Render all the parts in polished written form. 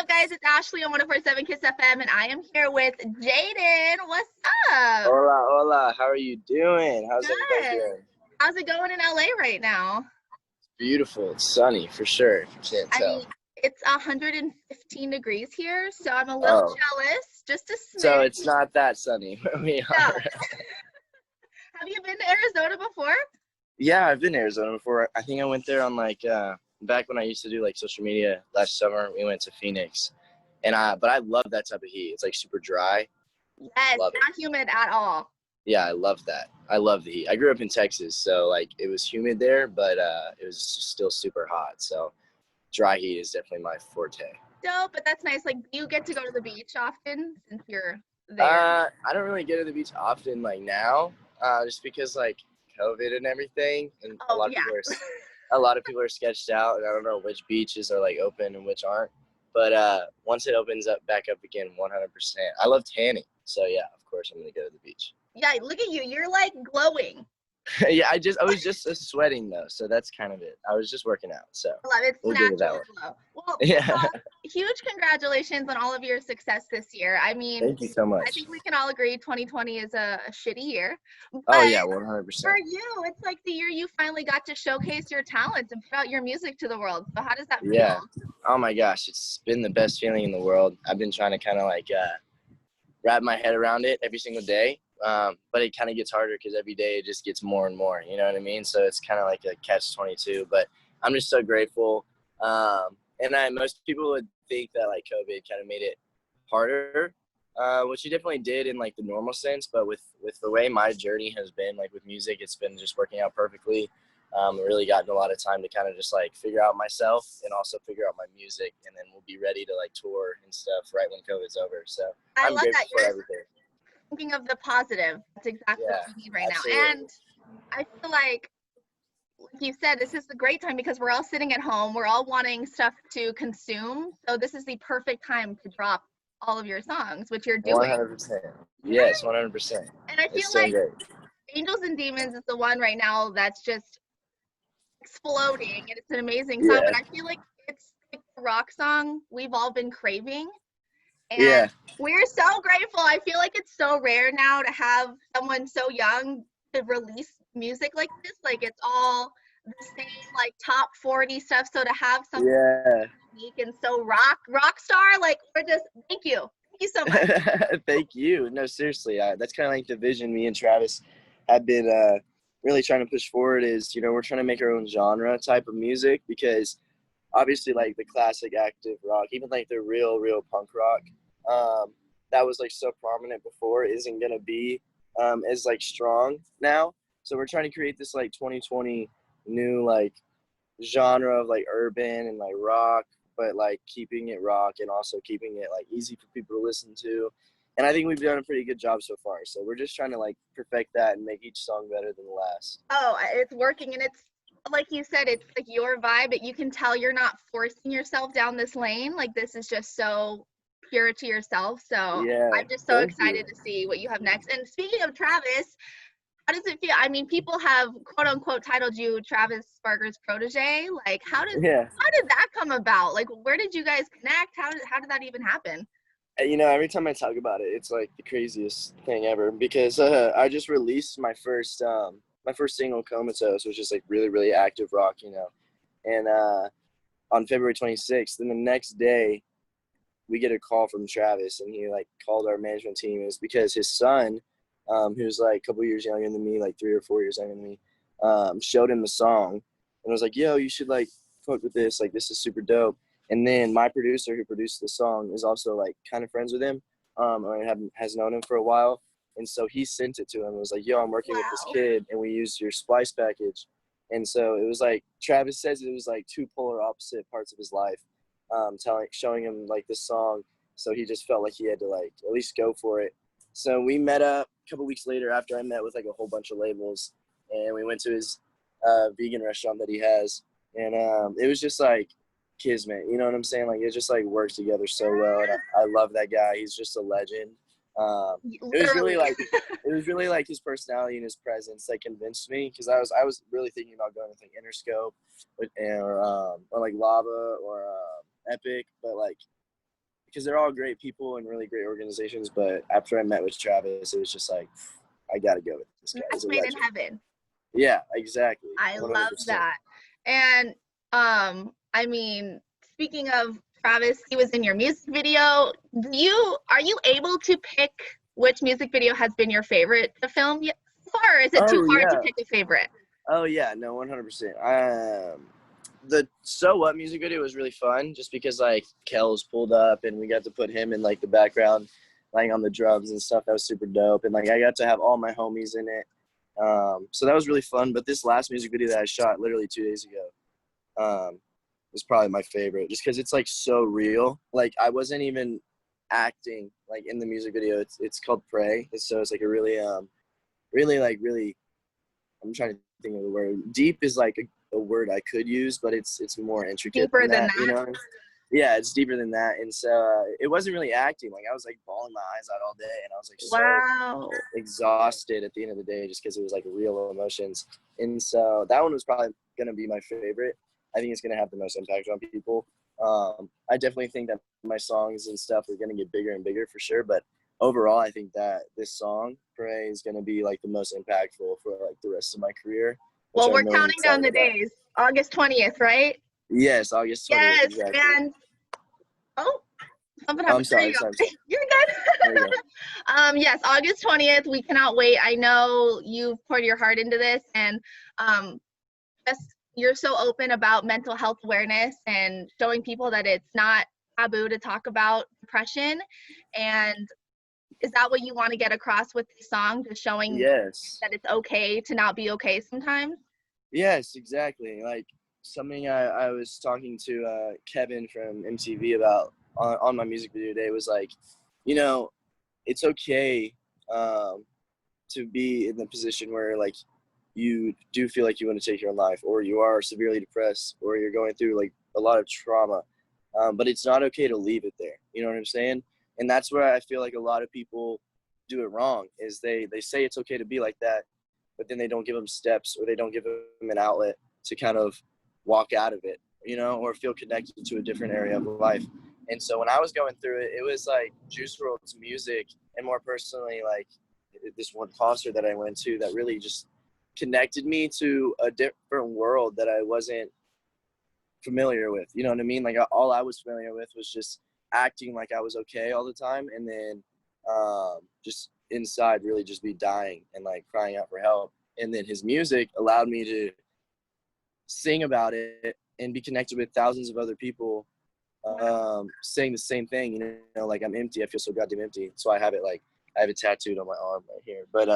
guys? It's Ashley on 104.7 Kiss FM, and I am here with Jaden. What's up? Hola, hola. How are you doing? How's everybody Good. doing? How's it going in LA right now? Beautiful. It's sunny for sure, if you can't I tell. mean, it's 115 degrees here, so I'm a little Oh, jealous, just a so smidge. it's not that sunny where we No. are. Have you been to Arizona before? Yeah, I've been to Arizona before. I think I went there on back when I used to do like social media last summer. We went to Phoenix, but I love that type of heat. It's like super dry. Yes, Love it. not humid at all. Yeah, I love that. I love the heat. I grew up in Texas, so like it was humid there, but it was still super hot. So dry heat is definitely my forte. Dope, but that's nice. Like, do you get to go to the beach often since you're there? I don't really go to the beach often like now, just because like COVID and everything, and Oh, yeah. a lot of people are sketched out, and I don't know which beaches are like open and which aren't. But once it opens up back up again, 100%. I love tanning, so yeah, of course I'm gonna go to the beach. Yeah, look at you. You're like glowing. Yeah, I was just sweating though, so that's kind of it. I was just working out, so I love it. It's we'll give it that natural one. glow. Well, Yeah, huge congratulations on all of your success this year. I mean, thank you so I much. think we can all agree 2020 is a shitty year. Oh But yeah, for 100%. you, it's like the year you finally got to showcase your talents and put out your music to the world. So how does that feel? Yeah. Oh my gosh, it's been the best feeling in the world. I've been trying to kind of wrap my head around it every single day. But it kind of gets harder because every day it just gets more and more. You know what I mean? So it's kind of like a catch-22. But I'm just so grateful. Most people would think that like COVID kind of made it harder, which it definitely did in like the normal sense. But with the way my journey has been, like with music, it's been just working out perfectly. Really gotten a lot of time to kind of just like figure out myself and also figure out my music, and then we'll be ready to like tour and stuff right when COVID's over. So I I'm love grateful that for you're everything. thinking of the positive. That's exactly what Yeah, we need right now. absolutely. And I feel like you said, this is the great time because we're all sitting at home. We're all wanting stuff to consume. So this is the perfect time to drop all of your songs, which you're doing. 100%. Yeah. Yes, 100%. And I feel It's doing like great. Angels and Demons is the one right now that's just exploding, and it's an amazing song. Yeah. But I feel like it's like the rock song we've all been craving. And Yeah. we're so grateful. I feel like it's so rare now to have someone so young to release music like this. Like, it's all the same, like, top 40 stuff. So to have something Yeah. unique and so rock star, like, we're just, thank you. Thank you so much. Thank you. No, seriously. That's kind of like the vision me and Travis have been really trying to push forward is, we're trying to make our own genre type of music because obviously like the classic active rock, even like the real punk rock, that was like so prominent before isn't going to be as like strong now. So we're trying to create this like 2020 new like genre of like urban and like rock, but like keeping it rock and also keeping it like easy for people to listen to. And I think we've done a pretty good job so far. So we're just trying to like perfect that and make each song better than the last. Oh, it's working. And it's, like you said, it's like your vibe. But you can tell you're not forcing yourself down this lane. Like, this is just so pure to yourself. So Yeah, I'm just so thank you. excited to see what you have next. And speaking of Travis, how does it feel? I mean, people have quote unquote titled you Travis Barker's protege. Like, Yeah. how did that come about? Like, where did you guys connect? How did that even happen? Every time I talk about it, it's like the craziest thing ever because I just released my first single, Comatose, which is like really active rock, and on February 26th. And the next day, we get a call from Travis, and he like called our management team. It was because his son, who's like a couple years younger than me, like 3 or 4 years younger than me, showed him the song and was like, "Yo, you should like fuck with this. Like, this is super dope." And then my producer, who produced the song, is also like kind of friends with him, or has known him for a while. And so he sent it to him and was like, "Yo, I'm working with this Wow. kid, and we used your splice package." And so it was like Travis says it was like two polar opposite parts of his life, showing him like this song. So he just felt like he had to like at least go for it. So we met up a couple weeks later after I met with like a whole bunch of labels, and we went to his vegan restaurant that he has, and it was just like kismet. You know what I'm saying? Like, it just like works together so well, and I love that guy. He's just a legend. It was really Literally. like his personality and his presence that convinced me, because I was really thinking about going with like Interscope or like Lava or Epic, but like because they're all great people and really great organizations. But after I met with Travis, it was just like, I got to go with this guy. He's Match a made in legend. heaven. Yeah, exactly. I 100%. love that. And I mean, speaking of Travis, he was in your music video. Are you able to pick which music video has been your favorite to film yet so far, or is it too hard to pick a favorite? Oh yeah, no, 100%. The So What music video was really fun just because like Kel's pulled up and we got to put him in like the background, like on the drums and stuff. That was super dope. And like I got to have all my homies in it. So that was really fun. But this last music video that I shot literally 2 days ago was probably my favorite just because it's like so real. Like I wasn't even acting like in the music video. It's called Pray. So it's like a really really, I'm trying to think of the word. Deep is like a word I could use, but it's more intricate Deeper than that, than that. you know? Yeah, it's deeper than that. And so it wasn't really acting. Like I was like bawling my eyes out all day, and I was like so exhausted at the end of the day just because it was like real emotions. And so that one was probably gonna be my favorite. I think it's gonna have the most impact on people. I definitely think that my songs and stuff are gonna get bigger and bigger for sure, but overall, I think that this song, Pray, is going to be like the most impactful for like the rest of my career. Well, we're counting down the days. August 20th, right? Yes, August 20th. Yes, exactly. and something happened. I'm sorry. You're good. Yes, August 20th. We cannot wait. I know you've poured your heart into this, and just you're so open about mental health awareness and showing people that it's not taboo to talk about depression. And is that what you want to get across with this song? Just showing that it's okay to not be okay sometimes? Yes, exactly. Like something I was talking to Kevin from MTV about on my music video today was like, you know, it's okay to be in the position where like you do feel like you want to take your own life, or you are severely depressed, or you're going through like a lot of trauma, but it's not okay to leave it there. You know what I'm saying? And that's where I feel like a lot of people do it wrong, is they say it's okay to be like that, but then they don't give them steps, or they don't give them an outlet to kind of walk out of it, you know, or feel connected to a different area of life. And so when I was going through it, it was like Juice WRLD's music, and more personally, like this one concert that I went to that really just connected me to a different world that I wasn't familiar with. You know what I mean? Like all I was familiar with was just acting like I was okay all the time, and then just inside really just be dying and like crying out for help. And then his music allowed me to sing about it and be connected with thousands of other people saying the same thing. You know, like I'm empty, I feel so goddamn empty. So I have it tattooed on my arm right here. But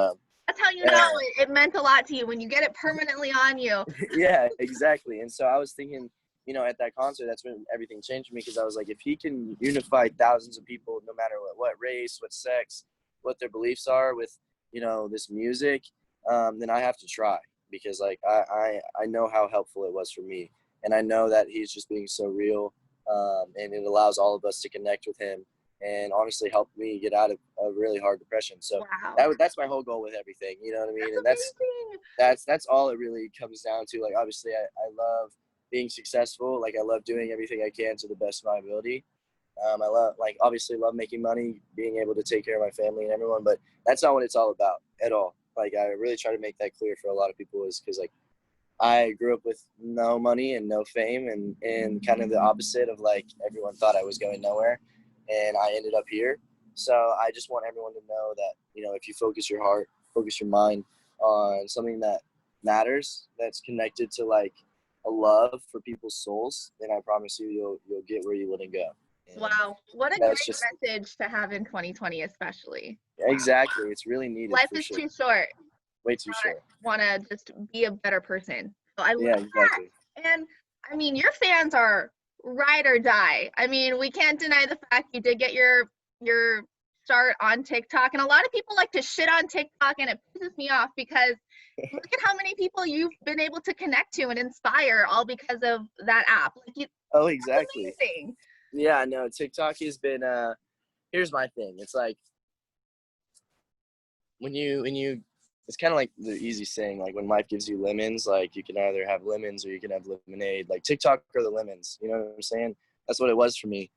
that's how you know it meant a lot to you, when you get it permanently on you. Yeah, exactly. And so I was thinking, you know, at that concert, that's when everything changed for me, because I was like, if he can unify thousands of people, no matter what race, what sex, what their beliefs are, with, you know, this music, then I have to try, because like I know how helpful it was for me, and I know that he's just being so real, and it allows all of us to connect with him, and honestly help me get out of a really hard depression. So that's my whole goal with everything, you know what I mean? And that's all it really comes down to. Like obviously I love being successful. Like I love doing everything I can to the best of my ability. I obviously love making money, being able to take care of my family and everyone, but that's not what it's all about at all. Like I really try to make that clear for a lot of people, is because like I grew up with no money and no fame, and kind of the opposite of like everyone thought I was going nowhere, and I ended up here. So I just want everyone to know that, you know, if you focus your heart, focus your mind on something that matters, that's connected to like a love for people's souls, then I promise you'll get where you want to go. And wow, what a great message to have in 2020, especially. Exactly, it's really needed. Life is too short. Way too short. Want to just be a better person. So I love exactly. that. And I mean, your fans are ride or die. I mean, we can't deny the fact you did get your start on TikTok, and a lot of people like to shit on TikTok, and it pisses me off, because look at how many people you've been able to connect to and inspire, all because of that app. Like exactly. Yeah, no, TikTok has been here's my thing. It's like when you it's kind of like the easy saying, like when life gives you lemons, like you can either have lemons or you can have lemonade. Like TikTok are the lemons, you know what I'm saying? That's what it was for me.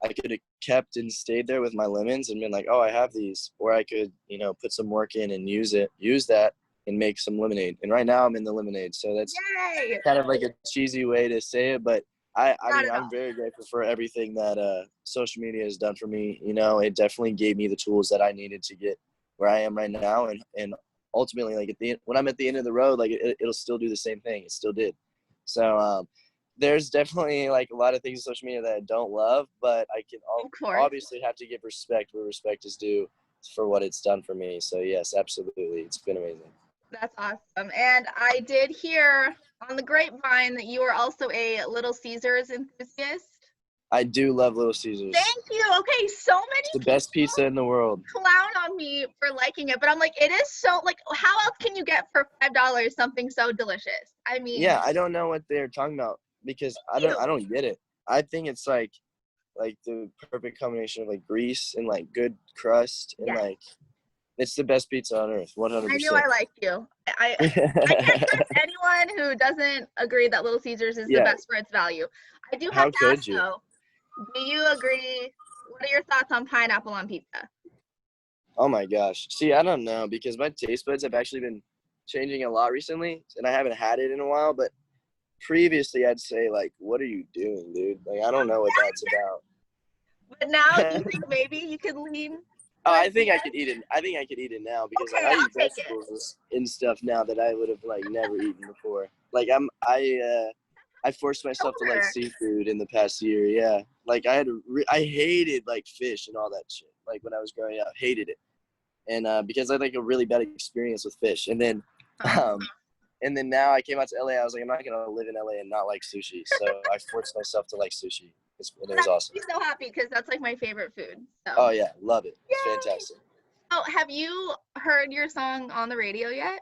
I could have kept and stayed there with my lemons and been like, oh, I have these. Or I could, you know, put some work in and use that and make some lemonade. And right now I'm in the lemonade. So that's Yay! kind of like a cheesy way to say it. But I Not mean, at I'm all. very grateful for everything that social media has done for me. You know, it definitely gave me the tools that I needed to get where I am right now. And ultimately, like when I'm at the end of the road, like it'll still do the same thing. It still did. So, there's definitely like a lot of things on social media that I don't love, but I can Of course. obviously have to give respect where respect is due for what it's done for me. So yes, absolutely. It's been amazing. That's awesome. And I did hear on the grapevine that you are also a Little Caesars enthusiast. I do love Little Caesars. Thank you. Okay, so many It's the best pizza in the world. clown on me for liking it, but I'm like, it is so, like, how else can you get for $5 something so delicious? I mean, Yeah, I don't know what they're talking about because I don't get it. I think it's like the perfect combination of like grease and like good crust and yes. like it's the best pizza on earth, 100%. I knew I liked you. I can't trust anyone who doesn't agree that Little Caesars is the best for its value. I do have to ask though, do you agree? What are your thoughts on pineapple on pizza? Oh my gosh. See, I don't know because my taste buds have actually been changing a lot recently and I haven't had it in a while, but previously I'd say like, what are you doing, dude? Like, I don't know what that's about. But now you think maybe you could lean? Oh, I think I could eat it. I think I could eat it now because Okay, like, I I'll eat take vegetables and stuff now that I would have like never eaten before. Like I forced myself to like seafood in the past year. Yeah, like I hated like fish and all that shit. Like when I was growing up, hated it, and because I had like a really bad experience with fish, and then now I came out to LA. I was like, I'm not gonna live in LA and not like sushi. So I forced myself to like sushi. It was awesome. I'm so happy because that's like my favorite food. So. Oh yeah, love it. It's fantastic. Oh, have you heard your song on the radio yet?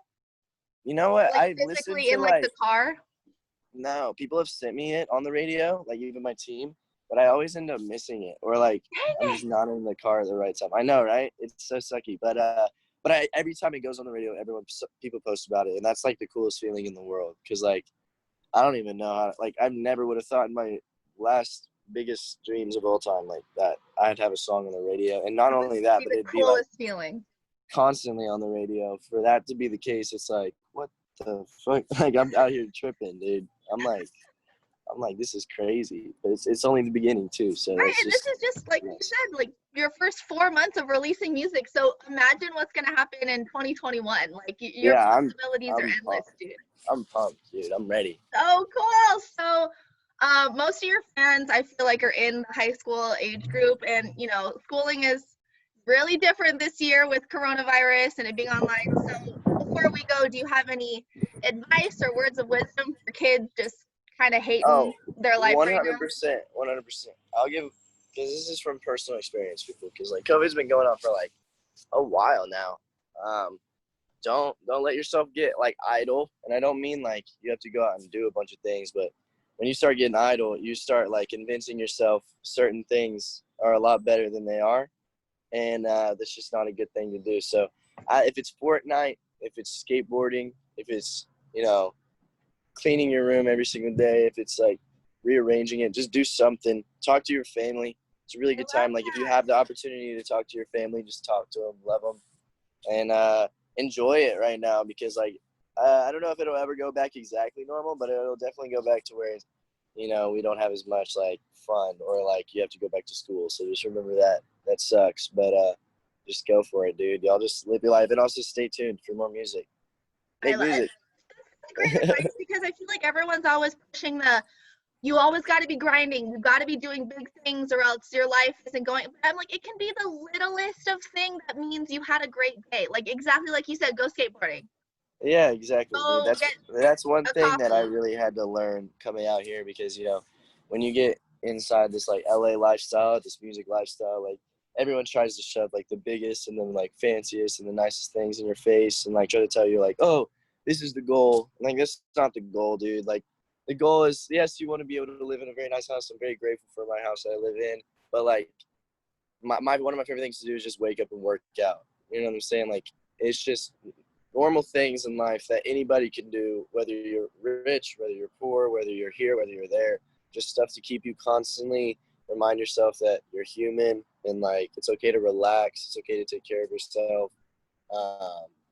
You know what? Like I listened physically to in like the car? No, people have sent me it on the radio, like even my team, but I always end up missing it or like I'm just not in the car at the right time. I know, right? It's so sucky, but every time it goes on the radio, people post about it, and that's like the coolest feeling in the world because like I don't even know how. Like I never would have thought in my last biggest dreams of all time like that I'd have a song on the radio, and not only that, but it'd be like feeling constantly on the radio. For that to be the case, it's like what the fuck? Like I'm out here tripping, dude. I'm like, this is crazy, but it's only the beginning too. So right, and this is just like you said, like your first 4 months of releasing music. So imagine what's gonna happen in 2021. Like your possibilities are endless, dude. I'm pumped, dude. I'm ready. So cool. So most of your fans, I feel like, are in the high school age group, and you know, schooling is really different this year with coronavirus and it being online. So before we go, do you have any advice or words of wisdom for kids just kind of hating their life right now? 100%. I'll give, because this is from personal experience, people, because like COVID's been going on for like a while now. Don't let yourself get like idle, and I don't mean like you have to go out and do a bunch of things, but when you start getting idle, you start like convincing yourself certain things are a lot better than they are, and that's just not a good thing to do. So if it's Fortnite, if it's skateboarding, if it's, you know, cleaning your room every single day, if it's like rearranging it, just do something. Talk to your family. It's a really good time. Like if you have the opportunity to talk to your family, just talk to them, love them, and enjoy it right now, because like I don't know if it'll ever go back exactly normal, but it'll definitely go back to where, you know, we don't have as much like fun, or like you have to go back to school. So just remember that sucks, but just go for it, dude. Y'all just live your life, and also stay tuned for more music. Make music. That's great advice, because I feel like everyone's always pushing you always got to be grinding, you got to be doing big things, or else your life isn't going. But I'm like, it can be the littlest of thing that means you had a great day. Like exactly like you said, go skateboarding. Yeah, exactly, dude. That's one thing that I coffee. really had to learn coming out here, because, you know, when you get inside this like LA lifestyle, this music lifestyle, like everyone tries to shove like the biggest and then like fanciest and the nicest things in your face, and like try to tell you like, oh, this is the goal. Like that's not the goal, dude. Like the goal is, yes, you want to be able to live in a very nice house. I'm very grateful for my house that I live in, but like my one of my favorite things to do is just wake up and work out. You know what I'm saying? Like it's just normal things in life that anybody can do, whether you're rich, whether you're poor, whether you're here, whether you're there. Just stuff to keep you constantly remind yourself that you're human and like it's okay to relax. It's okay to take care of yourself.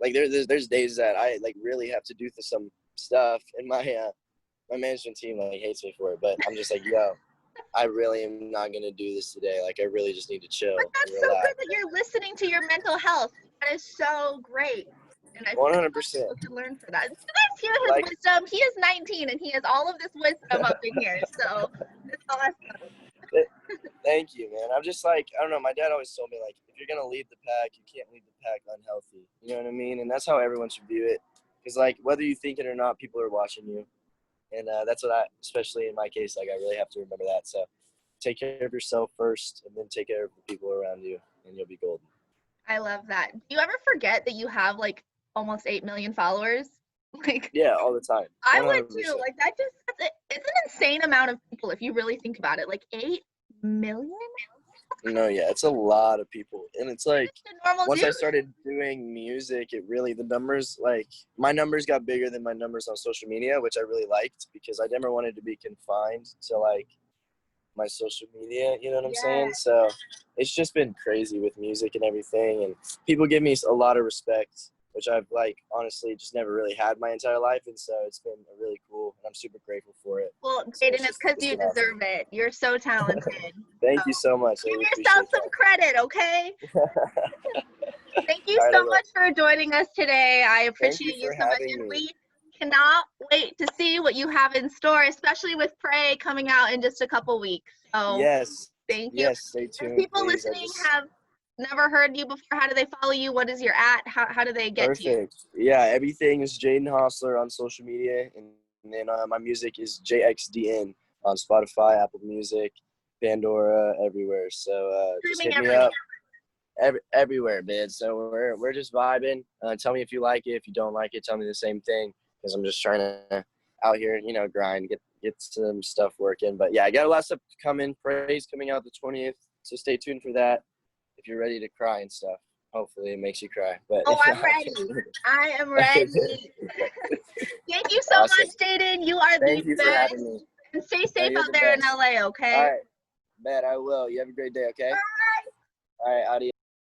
Like there's days that I like really have to do some stuff, and my management team like hates me for it, but I'm just like, yo, I really am not gonna do this today. Like I really just need to chill But and that's so relax. good that you're listening to your mental health. That is so great. And I think 100%. people can learn from that. So let's hear his Like, wisdom. He is 19 and he has all of this wisdom up in here. So it's awesome. thank you, man. I'm just like, I don't know. My dad always told me like, if you're gonna lead the pack, you can't lead the pack unhealthy. You know what I mean? And that's how everyone should view it. Because like, whether you think it or not, people are watching you, and that's what especially in my case, like I really have to remember that. So take care of yourself first, and then take care of the people around you, and you'll be golden. I love that. Do you ever forget that you have like almost 8 million followers? Like, Yeah, all the time. 100%. I would too. Like that it's an insane amount of people if you really think about it. Like 8 million? No, yeah, it's a lot of people, and it's like once Dude. I started doing music, it really the numbers like my numbers got bigger than my numbers on social media, which I really liked because I never wanted to be confined to like my social media. You know what I'm saying? So it's just been crazy with music and everything, and people give me a lot of respect, which I've like honestly just never really had my entire life, and so it's been really cool, and I'm super grateful for it. Well, So Jaden, it's because you deserve it. You're so talented. Thank you so much. Give yourself some credit, okay? Thank you so much for joining us today. I appreciate you so much, and we cannot wait to see what you have in store, especially with Pray coming out in just a couple weeks. So yes, thank you. Yes, stay tuned. If people listening have never heard you before, how do they follow you? What is your @ How do they get to you? Perfect. Yeah, everything is Jaden Hostler on social media, and then my music is jxdn on Spotify, Apple Music, Pandora, everywhere. So just hit me up. Everywhere, man. So we're just vibing. Tell me if you like it. If you don't like it, tell me the same thing, because I'm just trying to out here, grind, get some stuff working. But yeah, I got a lot of stuff coming. Praise coming out the 20th, so stay tuned for that. If you're ready to cry and stuff, hopefully it makes you cry. But I'm ready. I am ready. Thank you so much, Jaden. You are Thank the you best. for having me. And stay safe out there in LA, okay? All right, bet I will. You have a great day, okay? Bye. All right, adios.